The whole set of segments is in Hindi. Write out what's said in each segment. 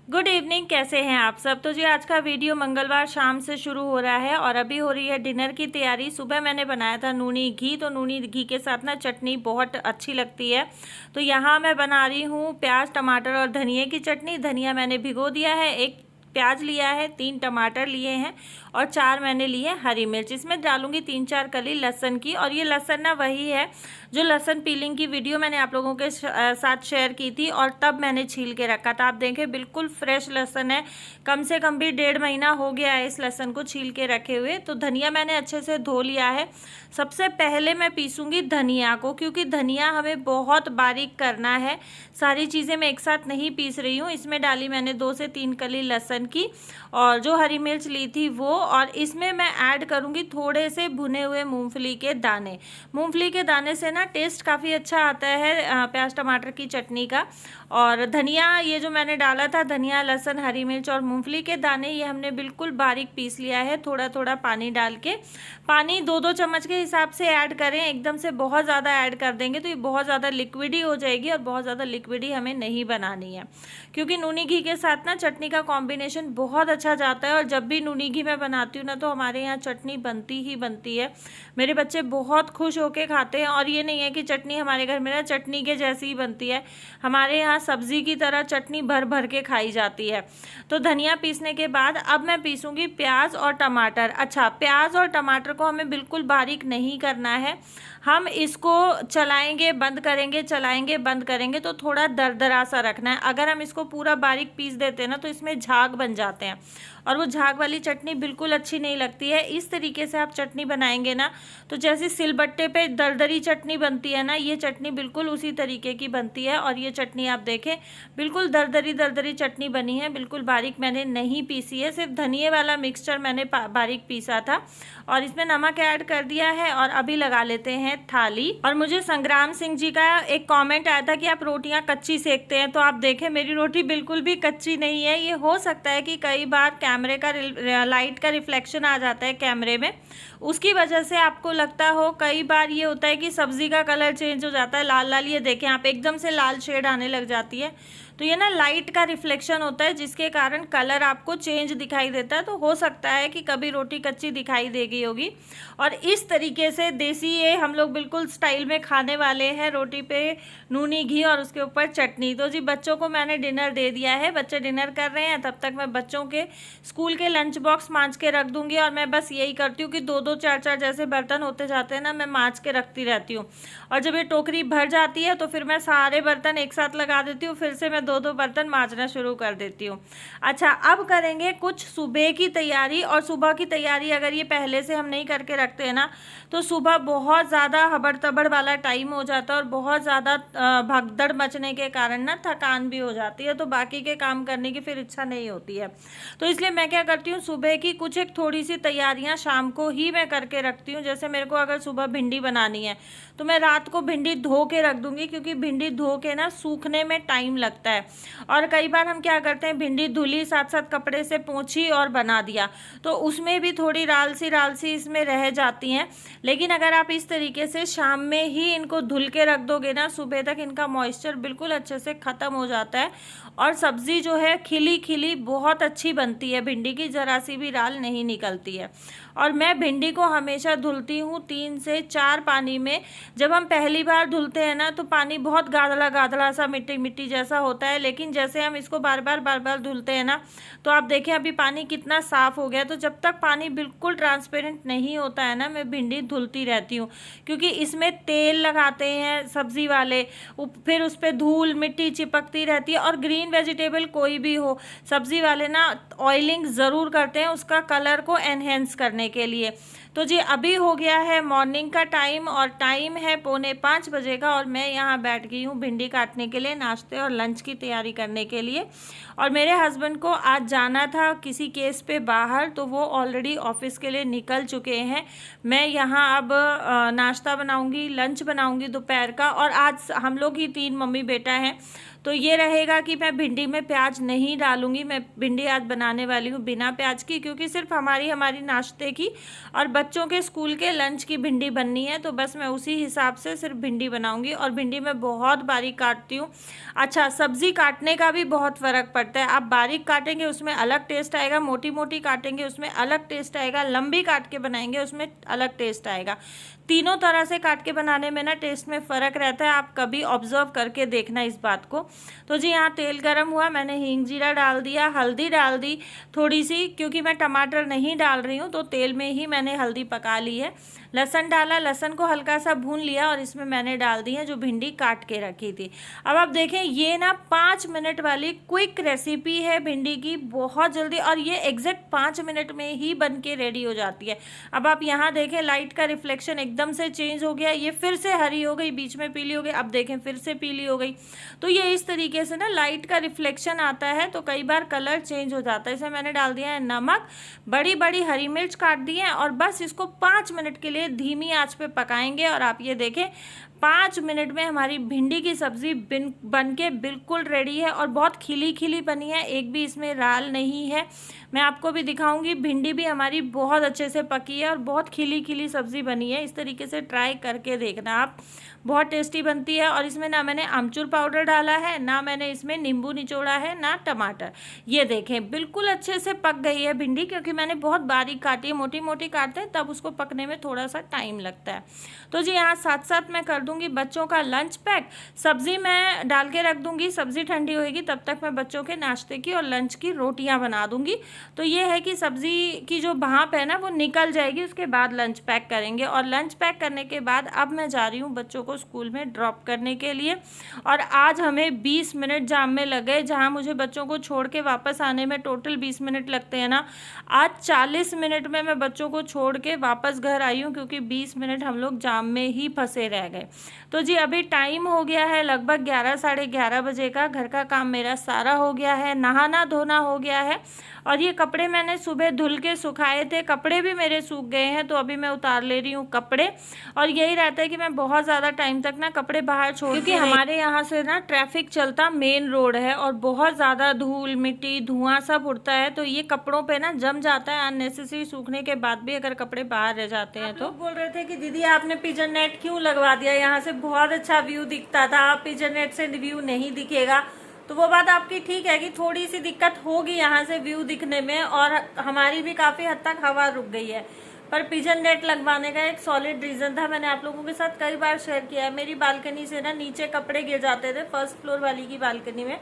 Good evening. कैसे हैं आप सब। तो जी आज का वीडियो मंगलवार शाम से शुरू हो रहा है और अभी हो रही है डिनर की तैयारी। सुबह मैंने बनाया था नूनी घी, तो नूनी घी के साथ ना चटनी बहुत अच्छी लगती है। तो यहाँ मैं बना रही हूँ प्याज टमाटर और धनिया की चटनी। धनिया मैंने भिगो दिया है, एक प्याज लिया है, 3 टमाटर लिए हैं और 4 मैंने लिए हरी मिर्च। इसमें डालूंगी 3-4 कली लहसन की। और ये लहसन ना वही है जो लहसन पीलिंग की वीडियो मैंने आप लोगों के साथ शेयर की थी और तब मैंने छील के रखा था। आप देखें बिल्कुल फ्रेश लहसन है, कम से कम भी 1.5 महीना हो गया है इस लहसन को छील के रखे हुए। तो धनिया मैंने अच्छे से धो लिया है। सबसे पहले मैं पीसूंगी धनिया को, क्योंकि धनिया हमें बहुत बारीक करना है। सारी चीज़ें मैं एक साथ नहीं पीस रही हूँ। इसमें डाली मैंने 2 से 3 कली लहसन की और जो हरी मिर्च ली थी वो, और इसमें मैं ऐड करूँगी थोड़े से भुने हुए मूंगफली के दाने। मूंगफली के दाने से ना टेस्ट काफ़ी अच्छा आता है प्याज टमाटर की चटनी का। और धनिया ये जो मैंने डाला था, धनिया लहसुन हरी मिर्च और मूंगफली के दाने, ये हमने बिल्कुल बारीक पीस लिया है थोड़ा थोड़ा पानी डाल के। पानी 2-2 चम्मच के हिसाब से ऐड करें, एकदम से बहुत ज़्यादा ऐड कर देंगे तो ये बहुत ज़्यादा लिक्विडी हो जाएगी और बहुत ज़्यादा लिक्विडी हमें नहीं बनानी है। क्योंकि नूनी घी के साथ ना चटनी का कॉम्बिनेशन बहुत अच्छा जाता है। और जब भी नूनी घी मैं बनाती हूँ ना तो हमारे यहाँ चटनी बनती ही बनती है। मेरे बच्चे बहुत खुश होके खाते हैं। और ये नहीं है कि चटनी हमारे घर में ना चटनी के जैसी ही बनती है, हमारे यहाँ सब्जी की तरह चटनी भर भर के खाई जाती है। तो धनिया पीसने के बाद अब मैं पीसूंगी प्याज और टमाटर। अच्छा, प्याज और टमाटर को हमें बिल्कुल बारीक नहीं करना है, हम इसको चलाएंगे बंद करेंगे, चलाएंगे बंद करेंगे, तो थोड़ा दरदरा सा रखना है। अगर हम इसको पूरा बारीक पीस देते हैं ना तो इसमें झाग बन जाते हैं और वो झाग वाली चटनी बिल्कुल अच्छी नहीं लगती है। इस तरीके से आप चटनी बनाएंगे ना तो जैसे सिलबट्टे पे दरदरी चटनी बनती है ना, ये चटनी बिल्कुल उसी तरीके की बनती है। और ये चटनी आप देखें बिल्कुल दरदरी दरदरी चटनी बनी है, बिल्कुल बारीक मैंने नहीं पीसी है, सिर्फ धनिए वाला मिक्सचर मैंने बारीक पीसा था। और इसमें नमक ऐड कर दिया है और अभी लगा लेते हैं थाली। और मुझे संग्राम सिंह जी का एक कमेंट आया था कि आप रोटियां कच्ची सेकते हैं, तो आप देखें मेरी रोटी बिल्कुल भी कच्ची नहीं है। ये हो सकता है कि कई बार कैमरे का लाइट का रिफ्लेक्शन आ जाता है कैमरे में, उसकी वजह से आपको लगता हो। कई बार ये होता है कि सब्जी का कलर चेंज हो जाता है, लाल लाल, ये देखें आप एकदम से लाल शेड आने लग जाती है, तो ये ना लाइट का रिफ्लेक्शन होता है जिसके कारण कलर आपको चेंज दिखाई देता है। तो हो सकता है कि कभी रोटी कच्ची दिखाई दे गई होगी। और इस तरीके से देसी ये हम लोग बिल्कुल स्टाइल में खाने वाले हैं, रोटी पे नूनी घी और उसके ऊपर चटनी। तो जी बच्चों को मैंने डिनर दे दिया है, बच्चे डिनर कर रहे हैं, तब तक मैं बच्चों के स्कूल के लंच बॉक्स मांज के रख दूंगी। और मैं बस यही करती हूँ कि 2-2 4-4 जैसे बर्तन होते जाते हैं ना, मैं मांज के रखती रहती हूँ। और जब ये टोकरी भर जाती है तो फिर मैं सारे बर्तन एक साथ लगा देती हूँ, फिर से मैं 2-2 बर्तन मांजना शुरू कर देती हूँ। अच्छा, अब करेंगे कुछ सुबह की तैयारी। और सुबह की तैयारी अगर ये पहले से हम नहीं करके रखते हैं ना तो सुबह बहुत ज़्यादा हबड़ तबड़ वाला टाइम हो जाता है और बहुत ज़्यादा भगदड़ मचने के कारण ना थकान भी हो जाती है, तो बाकी के काम करने की फिर इच्छा नहीं होती है। तो इसलिए मैं क्या करती हूँ, सुबह की कुछ एक थोड़ी सी तैयारियाँ शाम को ही मैं करके रखती हूँ। जैसे मेरे को अगर सुबह भिंडी बनानी है तो मैं रात को भिंडी धो के रख दूँगी, क्योंकि भिंडी धो के ना सूखने में टाइम लगता है। और कई बार हम क्या करते हैं, भिंडी धुली साथ साथ कपड़े से पोंछी और बना दिया, तो उसमें भी थोड़ी राल सी इसमें रह जाती हैं। लेकिन अगर आप इस तरीके से शाम में ही इनको धुल के रख दोगे ना, सुबह तक इनका मॉइस्चर बिल्कुल अच्छे से ख़त्म हो जाता है और सब्ज़ी जो है खिली खिली बहुत अच्छी बनती है, भिंडी की ज़रा सी भी राल नहीं निकलती है। और मैं भिंडी को हमेशा धुलती हूँ 3 से 4 पानी में। जब हम पहली बार धुलते हैं ना तो पानी बहुत गाढ़ा गाढ़ा सा मिट्टी मिट्टी जैसा होता है, लेकिन जैसे हम इसको बार बार धुलते हैं ना तो आप देखें अभी पानी कितना साफ़ हो गया। तो जब तक पानी बिल्कुल ट्रांसपेरेंट नहीं होता है ना, मैं भिंडी धुलती रहती हूँ, क्योंकि इसमें तेल लगाते हैं सब्ज़ी वाले, फिर उस पर धूल मिट्टी चिपकती रहती है। और ग्रीन वेजिटेबल कोई भी हो, सब्ज़ी वाले ना ऑयलिंग ज़रूर करते हैं उसका कलर को एनहेंस करने के लिए। तो जी अभी हो गया है मॉर्निंग का टाइम और टाइम है 4:45 बजे का, और मैं यहाँ बैठ गई हूँ भिंडी काटने के लिए, नाश्ते और लंच की तैयारी करने के लिए। और मेरे हस्बैंड को आज जाना था किसी केस पे बाहर, तो वो ऑलरेडी ऑफिस के लिए निकल चुके हैं। मैं यहाँ अब नाश्ता बनाऊँगी, लंच बनाऊँगी दोपहर का। और आज हम लोग ही 3 मम्मी बेटा हैं, तो ये रहेगा कि मैं भिंडी में प्याज नहीं डालूंगी। मैं भिंडी आज बनाने वाली हूँ बिना प्याज की, क्योंकि सिर्फ हमारी नाश्ते की और बच्चों के स्कूल के लंच की भिंडी बननी है, तो बस मैं उसी हिसाब से सिर्फ भिंडी बनाऊंगी। और भिंडी मैं बहुत बारीक काटती हूँ। अच्छा, सब्जी काटने का भी बहुत फ़र्क पड़ता है। आप बारीक काटेंगे उसमें अलग टेस्ट आएगा, मोटी मोटी काटेंगे उसमें अलग टेस्ट आएगा, लंबी काट के बनाएंगे उसमें अलग टेस्ट आएगा। तीनों तरह से काट के बनाने में ना टेस्ट में फ़र्क रहता है। आप कभी ऑब्जर्व करके देखना इस बात को। तो जी यहाँ तेल गरम हुआ, मैंने हींग जीरा डाल दिया, हल्दी डाल दी थोड़ी सी, क्योंकि मैं टमाटर नहीं डाल रही हूँ तो तेल में ही मैंने हल्दी पका ली है। लहसुन डाला, लहसुन को हल्का सा भून लिया और इसमें मैंने डाल दी है जो भिंडी काट के रखी थी। अब आप देखें, ये ना 5 मिनट वाली क्विक रेसिपी है भिंडी की, बहुत जल्दी, और ये एग्जैक्ट 5 मिनट में ही बन के रेडी हो जाती है। अब आप यहाँ देखें, लाइट का रिफ्लेक्शन एकदम से चेंज हो गया, ये फिर से हरी हो गई, बीच में पीली हो गई, अब देखें फिर से पीली हो गई। तो ये इस तरीके से ना लाइट का रिफ्लेक्शन आता है तो कई बार कलर चेंज हो जाता है। इसमें मैंने डाल दिया है नमक, बड़ी बड़ी हरी मिर्च काट दी है, और बस इसको 5 मिनट के लिए धीमी आंच पे पकाएंगे। और आप ये देखें 5 मिनट में हमारी भिंडी की सब्ज़ी बन के बिल्कुल रेडी है, और बहुत खिली खिली बनी है, एक भी इसमें राल नहीं है। मैं आपको भी दिखाऊंगी, भिंडी भी हमारी बहुत अच्छे से पकी है और बहुत खिली खिली सब्ज़ी बनी है। इस तरीके से ट्राई करके देखना आप, बहुत टेस्टी बनती है। और इसमें ना मैंने आमचूर पाउडर डाला है, ना मैंने इसमें नींबू निचोड़ा है, ना टमाटर। ये देखें बिल्कुल अच्छे से पक गई है भिंडी, क्योंकि मैंने बहुत बारीक काटी है, मोटी मोटी काटते हैं तब उसको पकने में थोड़ा सा टाइम लगता है। तो जी यहाँ साथ साथ मैं कर दूंगी बच्चों का लंच पैक। सब्ज़ी मैं डाल के रख दूंगी, सब्ज़ी ठंडी होएगी तब तक मैं बच्चों के नाश्ते की और लंच की रोटियां बना दूंगी। तो ये है कि सब्ज़ी की जो भाप है ना वो निकल जाएगी, उसके बाद लंच पैक करेंगे। और लंच पैक करने के बाद अब मैं जा रही हूँ बच्चों को स्कूल में ड्रॉप करने के लिए। और आज हमें 20 मिनट जाम में लगे, जहाँ मुझे बच्चों को छोड़ के वापस आने में टोटल 20 मिनट लगते हैं ना, आज 40 मिनट में मैं बच्चों को छोड़ के वापस घर आई हूँ, क्योंकि 20 मिनट हम लोग जाम में ही फंसे रह गए। तो जी अभी टाइम हो गया है लगभग 11 साढ़े 11 बजे का। घर का काम मेरा सारा हो गया है, नहाना धोना हो गया है, और ये कपड़े मैंने सुबह धुल के सुखाए थे, कपड़े भी मेरे सूख गए हैं, तो अभी मैं उतार ले रही हूँ कपड़े। और यही रहता है कि मैं बहुत ज़्यादा टाइम तक ना कपड़े बाहर छोड़, क्योंकि हमारे यहाँ से ना ट्रैफिक चलता मेन रोड है और बहुत ज़्यादा धूल मिट्टी धुआं सब उड़ता है, तो ये कपड़ों पे ना जम जाता है अननेसेसरी। सूखने के बाद भी अगर कपड़े बाहर रह जाते हैं तो बोल रहे थे कि दीदी आपने पिजन नेट क्यों लगवा दिया, यहाँ से बहुत अच्छा व्यू दिखता था, आप पिजन नेट से व्यू नहीं दिखेगा। तो वो बात आपकी ठीक है कि थोड़ी सी दिक्कत होगी यहाँ से व्यू दिखने में, और हमारी भी काफ़ी हद तक हवा रुक गई है। पर पिजन नेट लगवाने का एक सॉलिड रीज़न था, मैंने आप लोगों के साथ कई बार शेयर किया है। मेरी बालकनी से ना नीचे कपड़े गिर जाते थे, फर्स्ट फ्लोर वाली की बालकनी में,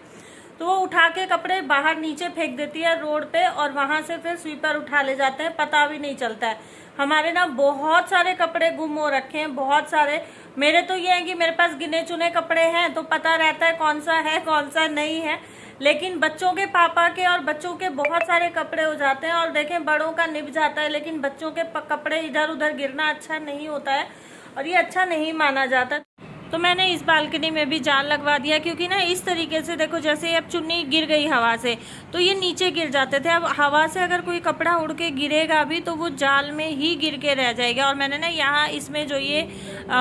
तो वो उठा के कपड़े बाहर नीचे फेंक देती है रोड पे, और वहाँ से फिर स्वीपर उठा ले जाते हैं, पता भी नहीं चलता है। हमारे ना बहुत सारे कपड़े गुम हो रखे हैं, बहुत सारे। मेरे तो ये है कि मेरे पास गिने चुने कपड़े हैं तो पता रहता है कौन सा है कौन सा नहीं है, लेकिन बच्चों के पापा के और बच्चों के बहुत सारे कपड़े हो जाते हैं। और देखें बड़ों का निभ जाता है, लेकिन बच्चों के कपड़े इधर उधर गिरना अच्छा नहीं होता है, और ये अच्छा नहीं माना जाता। तो मैंने इस बालकनी में भी जाल लगवा दिया, क्योंकि ना इस तरीके से देखो, जैसे अब चुन्नी गिर गई हवा से तो ये नीचे गिर जाते थे। अब हवा से अगर कोई कपड़ा उड़ के गिरेगा भी तो वो जाल में ही गिर के रह जाएगा। और मैंने ना यहाँ इसमें जो ये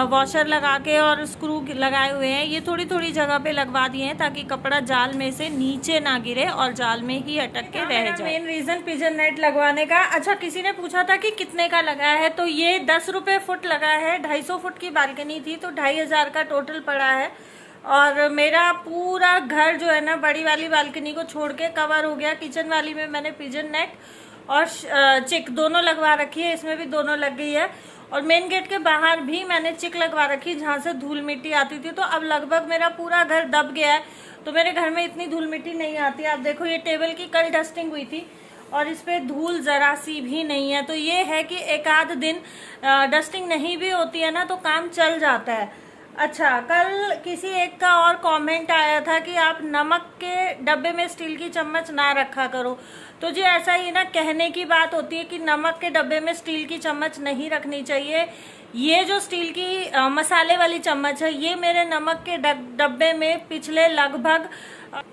वॉशर लगा के और स्क्रू लगाए हुए हैं, ये थोड़ी थोड़ी जगह पे लगवा दिए हैं ताकि कपड़ा जाल में से नीचे ना गिरे और जाल में ही अटक के रह जाए। मेन रीज़न पिजन नेट लगवाने का। अच्छा, किसी ने पूछा था कि कितने का लगा है, तो ये 10 रुपये फुट लगा है। 250 फुट की बालकनी थी तो 2500 का टोटल पड़ा है। और मेरा पूरा घर जो है ना बड़ी वाली बालकनी को छोड़ के कवर हो गया। किचन वाली में मैंने पिजन नेट और चिक दोनों लगवा रखी है, इसमें भी दोनों लग गई है। और मेन गेट के बाहर भी मैंने चिक लगवा रखी, जहाँ से धूल मिट्टी आती थी। तो अब लगभग मेरा पूरा घर दब गया है, तो मेरे घर में इतनी धूल मिट्टी नहीं आती। आप देखो, ये टेबल की कल डस्टिंग हुई थी और इस पे धूल ज़रा सी भी नहीं है। तो ये है कि एक आध दिन डस्टिंग नहीं भी होती है ना तो काम चल जाता है। अच्छा, कल किसी एक का और कमेंट आया था कि आप नमक के डब्बे में स्टील की चम्मच ना रखा करो। तो जी ऐसा ही ना कहने की बात होती है कि नमक के डब्बे में स्टील की चम्मच नहीं रखनी चाहिए। ये जो स्टील की मसाले वाली चम्मच है, ये मेरे नमक के डब्बे में पिछले लगभग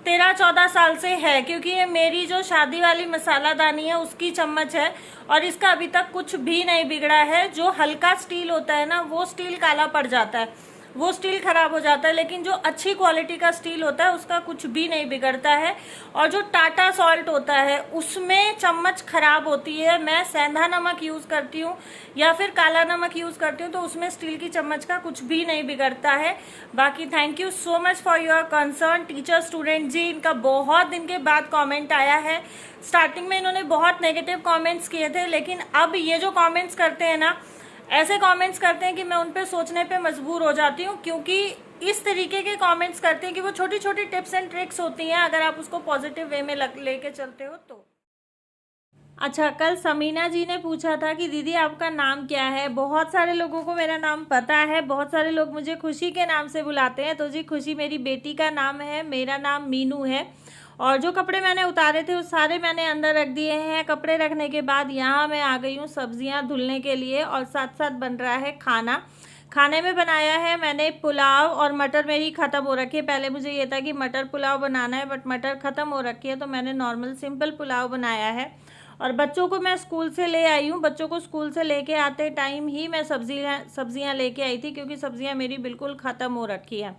13-14 साल से है, क्योंकि ये मेरी जो शादी वाली मसालादानी है उसकी चम्मच है और इसका अभी तक कुछ भी नहीं बिगड़ा है। जो हल्का स्टील होता है ना वो स्टील काला पड़ जाता है, वो स्टील खराब हो जाता है, लेकिन जो अच्छी क्वालिटी का स्टील होता है उसका कुछ भी नहीं बिगड़ता है। और जो टाटा सॉल्ट होता है उसमें चम्मच खराब होती है। मैं सेंधा नमक यूज़ करती हूँ या फिर काला नमक यूज़ करती हूँ, तो उसमें स्टील की चम्मच का कुछ भी नहीं बिगड़ता है। बाकी thank you so much for your concern teacher student जी। इनका बहुत दिन के बाद कमेंट आया है। स्टार्टिंग में इन्होंने बहुत नेगेटिव कमेंट्स किए थे, लेकिन अब ये जो कमेंट्स करते हैं ना, ऐसे कमेंट्स करते हैं कि मैं उन पे सोचने पे मजबूर हो जाती हूँ, क्योंकि इस तरीके के कमेंट्स करते हैं कि वो छोटी छोटी टिप्स एंड ट्रिक्स होती हैं, अगर आप उसको पॉजिटिव वे में लेके चलते हो तो। अच्छा, कल समीना जी ने पूछा था कि दीदी आपका नाम क्या है। बहुत सारे लोगों को मेरा नाम पता है, बहुत सारे लोग मुझे खुशी के नाम से बुलाते हैं। तो जी, खुशी मेरी बेटी का नाम है, मेरा नाम मीनू है। और जो कपड़े मैंने उतारे थे वो सारे मैंने अंदर रख दिए हैं। कपड़े रखने के बाद यहाँ मैं आ गई हूँ सब्जियाँ धुलने के लिए, और साथ साथ बन रहा है खाना। खाने में बनाया है मैंने पुलाव, और मटर मेरी ख़त्म हो रखी है। पहले मुझे ये था कि मटर पुलाव बनाना है, बट मटर ख़त्म हो रखी है, तो मैंने नॉर्मल सिंपल पुलाव बनाया है। और बच्चों को मैं स्कूल से ले आई हूँ। बच्चों को स्कूल से लेके आते टाइम ही मैं सब्जियाँ लेके आई थी, क्योंकि सब्जियाँ मेरी बिल्कुल ख़त्म हो रखी है।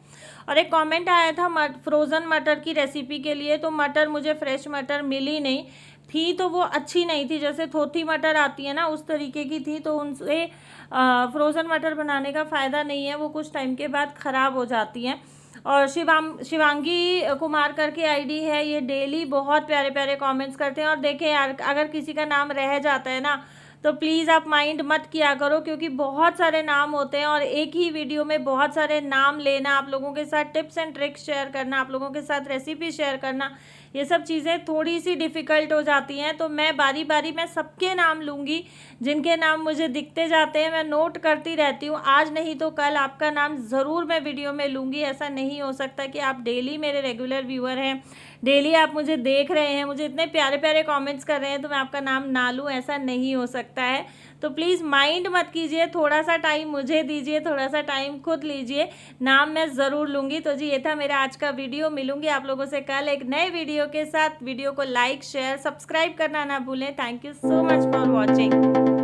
और एक कमेंट आया था फ्रोज़न मटर की रेसिपी के लिए, तो मटर मुझे फ्रेश मटर मिली नहीं थी, तो वो अच्छी नहीं थी। जैसे थोथी मटर आती है ना, उस तरीके की थी, तो उनसे फ्रोज़न मटर बनाने का फ़ायदा नहीं है, वो कुछ टाइम के बाद ख़राब हो जाती हैं। और शिवांगी कुमार करके आईडी है, ये डेली बहुत प्यारे प्यारे कमेंट्स करते हैं। और देखें यार, अगर किसी का नाम रह जाता है ना, तो प्लीज़ आप माइंड मत किया करो, क्योंकि बहुत सारे नाम होते हैं और एक ही वीडियो में बहुत सारे नाम लेना, आप लोगों के साथ टिप्स एंड ट्रिक्स शेयर करना, आप लोगों के साथ रेसिपी शेयर करना, ये सब चीज़ें थोड़ी सी डिफ़िकल्ट हो जाती हैं। तो मैं बारी बारी मैं सबके नाम लूँगी, जिनके नाम मुझे दिखते जाते हैं मैं नोट करती रहती हूँ। आज नहीं तो कल आपका नाम ज़रूर मैं वीडियो में लूँगी। ऐसा नहीं हो सकता कि आप डेली मेरे रेगुलर व्यूअर हैं, डेली आप मुझे देख रहे हैं, मुझे इतने प्यारे प्यारे कमेंट्स कर रहे हैं, तो मैं आपका नाम ना लूँ, ऐसा नहीं हो सकता है। तो प्लीज़ माइंड मत कीजिए, थोड़ा सा टाइम मुझे दीजिए, थोड़ा सा टाइम खुद लीजिए, नाम मैं ज़रूर लूँगी। तो जी, ये था मेरा आज का वीडियो। मिलूँगी आप लोगों से कल एक नए वीडियो के साथ। वीडियो को लाइक शेयर सब्सक्राइब करना ना भूलें। Thank you so much for watching.